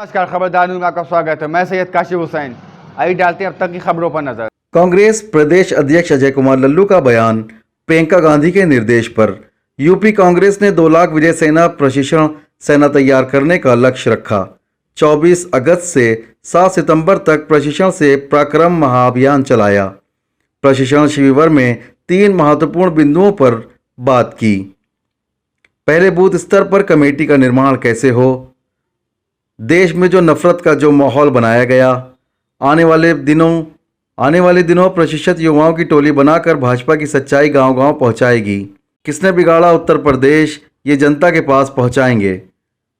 नमस्कार, खबरदार न्यूज़ में आपका स्वागत है। मैं सैयद काशिफ हुसैन। आइए डालते हैं अब तक की खबरों पर नजर। कांग्रेस प्रदेश अध्यक्ष अजय कुमार लल्लू का बयान प्रियंका गांधी के निर्देश पर। यूपी कांग्रेस ने 2 लाख विजय सेना प्रशिक्षण सेना तैयार करने का लक्ष्य रखा। 24 अगस्त से 7 सितंबर तक प्रशिक्षण से पराक्रम महाअभियान चलाया। प्रशिक्षण शिविर में 3 महत्वपूर्ण बिंदुओं पर बात की। पहले, बूथ स्तर पर कमेटी का निर्माण कैसे हो। देश में जो नफरत का जो माहौल बनाया गया, आने वाले दिनों प्रशिक्षित युवाओं की टोली बनाकर भाजपा की सच्चाई गांव-गांव पहुंचाएगी। किसने बिगाड़ा उत्तर प्रदेश, ये जनता के पास पहुंचाएंगे।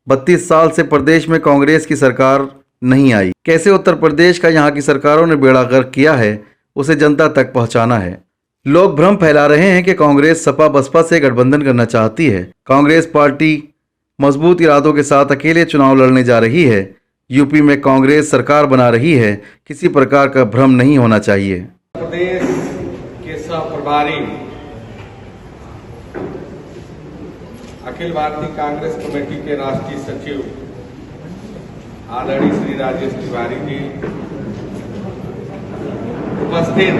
32 साल से प्रदेश में कांग्रेस की सरकार नहीं आई। कैसे उत्तर प्रदेश का यहाँ की सरकारों ने बेड़ा गर्क किया है, उसे जनता तक पहुंचाना है। लोग भ्रम फैला रहे हैं कि कांग्रेस सपा बसपा से गठबंधन करना चाहती है। कांग्रेस पार्टी मजबूत इरादों के साथ अकेले चुनाव लड़ने जा रही है। यूपी में कांग्रेस सरकार बना रही है। किसी प्रकार का भ्रम नहीं होना चाहिए। प्रदेश के सह प्रभारी अखिल भारतीय कांग्रेस कमेटी के राष्ट्रीय सचिव आदरणीय श्री राजेश तिवारी जी, उपस्थित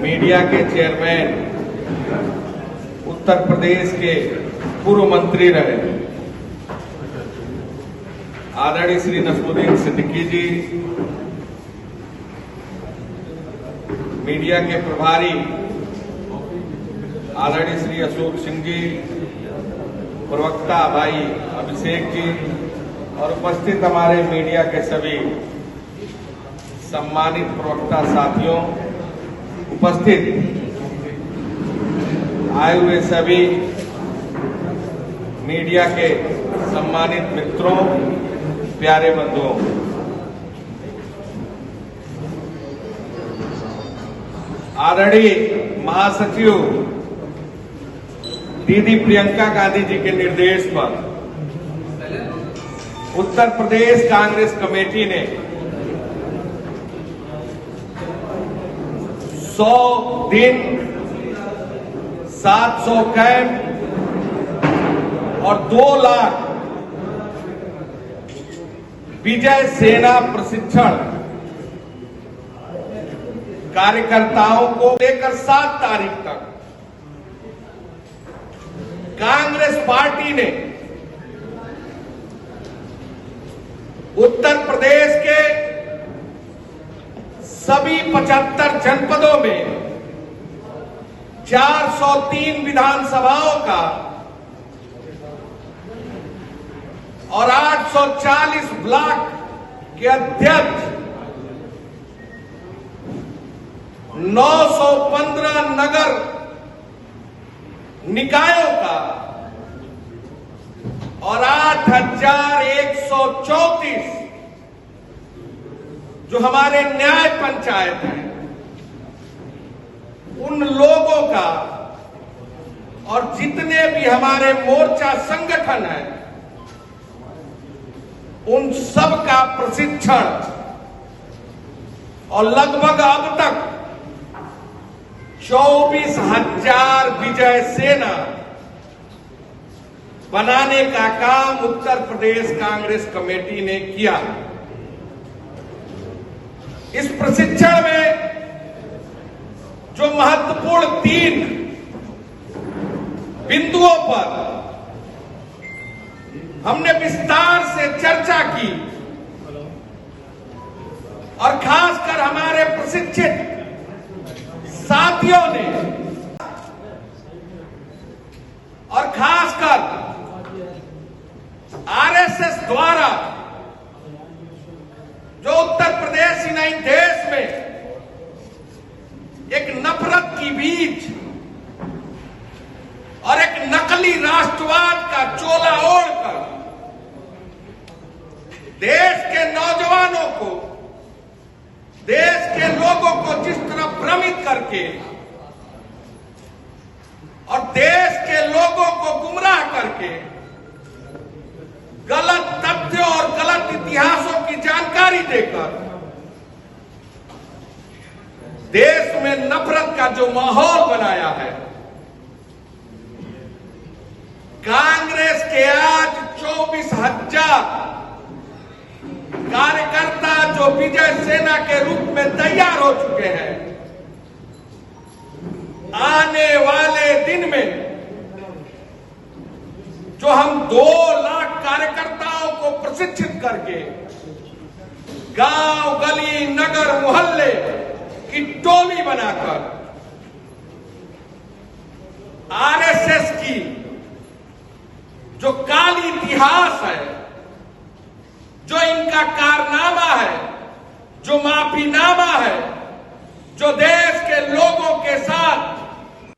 मीडिया के चेयरमैन, उत्तर प्रदेश के पूर्व मंत्री रहे आदरणीय श्री नसरुद्दीन सिद्दीकी जी, मीडिया के प्रभारी आदरणीय श्री अशोक सिंह जी, प्रवक्ता भाई अभिषेक जी और उपस्थित हमारे मीडिया के सभी सम्मानित प्रवक्ता साथियों, उपस्थित आए हुए सभी मीडिया के सम्मानित मित्रों, प्यारे बंधुओं, आदरणीय महासचिव दीदी प्रियंका गांधी जी के निर्देश पर उत्तर प्रदेश कांग्रेस कमेटी ने 100 दिन 700 कैंप और 2 लाख विजय सेना प्रशिक्षण कार्यकर्ताओं को लेकर 7 तारीख तक कांग्रेस पार्टी ने उत्तर प्रदेश के सभी 75 जनपदों में 403 विधानसभाओं का और 840 ब्लॉक के अध्यक्ष, 915 नगर निकायों का और 8134 जो हमारे न्याय पंचायत हैं, उन लोगों का और जितने भी हमारे मोर्चा संगठन हैं, उन सब का प्रशिक्षण और लगभग अब तक 24,000 विजय सेना बनाने का काम उत्तर प्रदेश कांग्रेस कमेटी ने किया। इस प्रशिक्षण में जो महत्वपूर्ण 3 बिंदुओं पर हमने विस्तार से चर्चा की और खासकर हमारे प्रशिक्षित साथियों ने और खासकर आरएसएस द्वारा जो उत्तर प्रदेश ही नहीं देश में एक नफरत की बीज और एक नकली राष्ट्रवाद का चोला ओढ़कर देश के नौजवानों को, देश के लोगों को जिस तरह भ्रमित करके और देश के लोगों को गुमराह करके गलत तथ्यों और गलत इतिहासों की जानकारी देकर देश में नफरत का जो माहौल बनाया है, कांग्रेस के आज 24,000 कार्यकर्ता जो विजय सेना के रूप में तैयार हो चुके हैं, आने वाले दिन में जो हम 2 लाख कार्यकर्ताओं को प्रशिक्षित करके गांव, गली, नगर, मोहल्ले की टोली बनाकर आरएसएस की जो काली इतिहास है, जो इनका कारनामा है, जो माफीनामा है, जो देश के लोगों के साथ।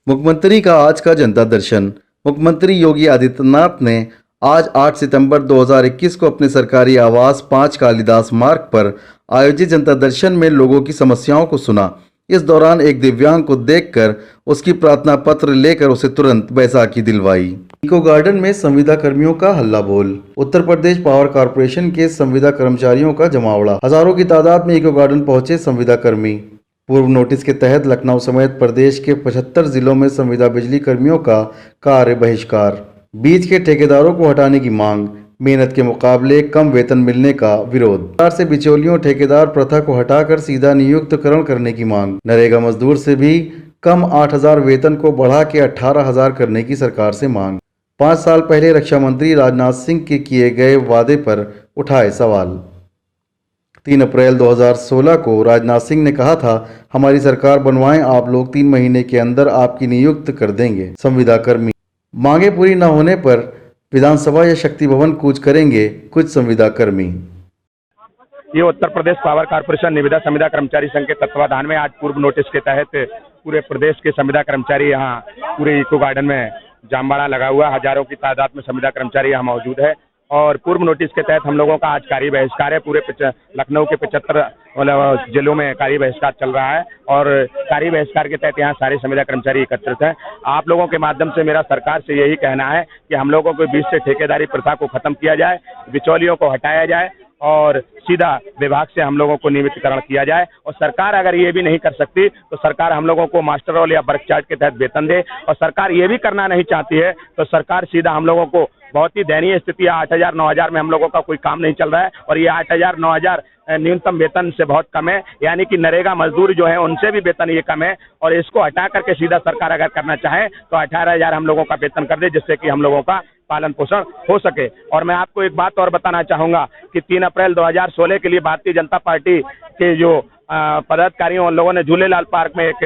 मुख्यमंत्री का आज का जनता दर्शन। मुख्यमंत्री योगी आदित्यनाथ ने आज 8 सितंबर 2021 को अपने सरकारी आवास 5 कालिदास मार्ग पर आयोजित जनता दर्शन में लोगों की समस्याओं को सुना। इस दौरान एक दिव्यांग को देखकर उसकी प्रार्थना पत्र लेकर उसे तुरंत बैसाखी दिलवाई। इको गार्डन में संविदा कर्मियों का हल्ला बोल। उत्तर प्रदेश पावर कॉर्पोरेशन के संविदा कर्मचारियों का जमावड़ा। हजारों की तादाद में इको गार्डन पहुंचे संविदा कर्मी। पूर्व नोटिस के तहत लखनऊ समेत प्रदेश के 75 जिलों में संविदा बिजली कर्मियों का कार्य बहिष्कार। बीच के ठेकेदारों को हटाने की मांग। मेहनत के मुकाबले कम वेतन मिलने का विरोध। सरकार से बिचौलियों ठेकेदार प्रथा को हटाकर सीधा नियुक्तकरण करने की मांग। नरेगा मजदूर से भी कम 8,000 वेतन को बढ़ा के 18,000 करने की सरकार से मांग। 5 साल पहले रक्षा मंत्री राजनाथ सिंह के किए गए वादे पर उठाए सवाल। 3 अप्रैल 2016 को राजनाथ सिंह ने कहा था, हमारी सरकार बनवाएं आप लोग, 3 महीने के अंदर आपकी नियुक्त कर देंगे संविदा कर्मी। मांगे पूरी न होने पर विधानसभा या शक्ति भवन कूच करेंगे कुछ संविदा कर्मी। ये उत्तर प्रदेश पावर कॉर्पोरेशन निविदा संविदा कर्मचारी संघ के तत्वाधान में आज पूर्व नोटिस के तहत पूरे प्रदेश के संविदा कर्मचारी यहाँ पूरे इको गार्डन में जामबाड़ा लगा हुआ। हजारों की तादाद में संविदा कर्मचारी यहाँ मौजूद है और पूर्व नोटिस के तहत हम लोगों का आज कार्य बहिष्कार है। पूरे लखनऊ के 75 जिलों में कार्य बहिष्कार चल रहा है और कार्य बहिष्कार के तहत यहाँ सारे संविदा कर्मचारी एकत्रित हैं। आप लोगों के माध्यम से मेरा सरकार से यही कहना है कि हम लोगों के बीच से ठेकेदारी प्रथा को खत्म किया जाए, बिचौलियों को हटाया जाए और सीधा विभाग से हम लोगों को नियमितीकरण किया जाए। और सरकार अगर ये भी नहीं कर सकती तो सरकार हम लोगों को मास्टर रोल या वर्क चार्ट के तहत वेतन दे, और सरकार ये भी करना नहीं चाहती है तो सरकार सीधा हम लोगों को बहुत ही दयनीय स्थिति है। 8,000 9,000 में हम लोगों का कोई काम नहीं चल रहा है और ये 8,000 9,000 न्यूनतम वेतन से बहुत कम है, यानी कि नरेगा मजदूर जो है उनसे भी वेतन ये कम है। और इसको हटा करके सीधा सरकार अगर करना चाहे तो 18,000 हम लोगों का वेतन कर दे, जिससे कि हम लोगों का पालन पोषण हो सके। और मैं आपको एक बात और बताना चाहूंगा कि 3 अप्रैल 2016 के लिए भारतीय जनता पार्टी के जो पदाधिकारियों उन लोगों ने झूलेलाल पार्क में एक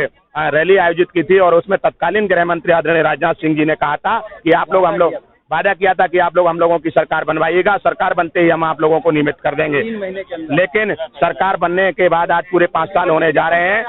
रैली आयोजित की थी और उसमें तत्कालीन गृह मंत्री आदरणीय राजनाथ सिंह जी ने कहा था कि आप लोग वादा किया था कि आप लोग हम लोगों की सरकार बनवाइएगा, सरकार बनते ही हम आप लोगों को नियमित कर देंगे। लेकिन सरकार बनने के बाद आज पूरे 5 साल होने जा रहे हैं।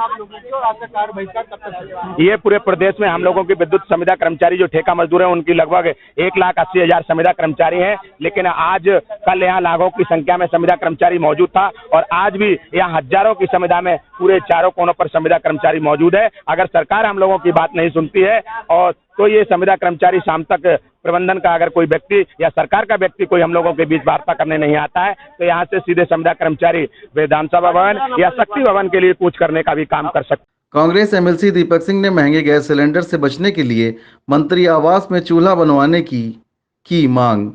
ये पूरे प्रदेश में हम लोगों की विद्युत संविदा कर्मचारी जो ठेका मजदूर हैं उनकी लगभग 1,80,000 संविदा कर्मचारी हैं। लेकिन आज कल यहाँ लाखों की संख्या में संविदा कर्मचारी मौजूद था और आज भी यहाँ हजारों की संविदा में पूरे चारों कोनों पर संविदा कर्मचारी मौजूद है। अगर सरकार हम लोगों की बात नहीं सुनती है और तो ये संविदा कर्मचारी शाम तक प्रबंधन का अगर कोई व्यक्ति या सरकार का व्यक्ति कोई हम लोगों के बीच वार्ता करने नहीं आता है तो यहाँ से सीधे संविदा कर्मचारी विधानसभा भवन या शक्ति भवन के लिए कूच करने का भी काम कर सकते। कांग्रेस एमएलसी दीपक सिंह ने महंगे गैस सिलेंडर से बचने के लिए मंत्री आवास में चूल्हा बनवाने की मांग।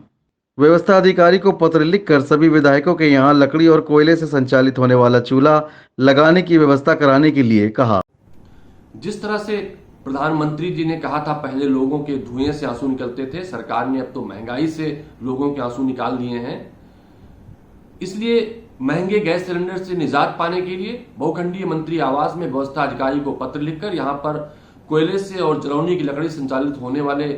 व्यवस्था अधिकारी को पत्र लिखकर सभी विधायकों के यहाँ लकड़ी और कोयले से संचालित होने वाला चूल्हा लगाने की व्यवस्था कराने के लिए कहा। जिस तरह से प्रधानमंत्री जी ने कहा था पहले लोगों के धुएं से आंसू निकलते थे, सरकार ने अब तो महंगाई से लोगों के आंसू निकाल दिए हैं। इसलिए महंगे गैस सिलेंडर से निजात पाने के लिए बहुखंडीय मंत्री आवास में व्यवस्था अधिकारी को पत्र लिखकर यहां पर कोयले से और जलौनी की लकड़ी संचालित होने वाले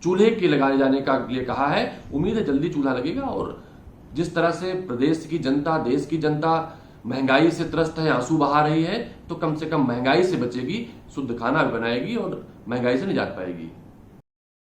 चूल्हे के लगाए जाने का लिए कहा है। उम्मीद है जल्दी चूल्हा लगेगा और जिस तरह से प्रदेश की जनता, देश की जनता महंगाई से त्रस्त है, आंसू बहा रही है, तो कम से कम महंगाई से बचेगी, शुद्ध खाना भी बनाएगी और महंगाई से निजात पाएगी।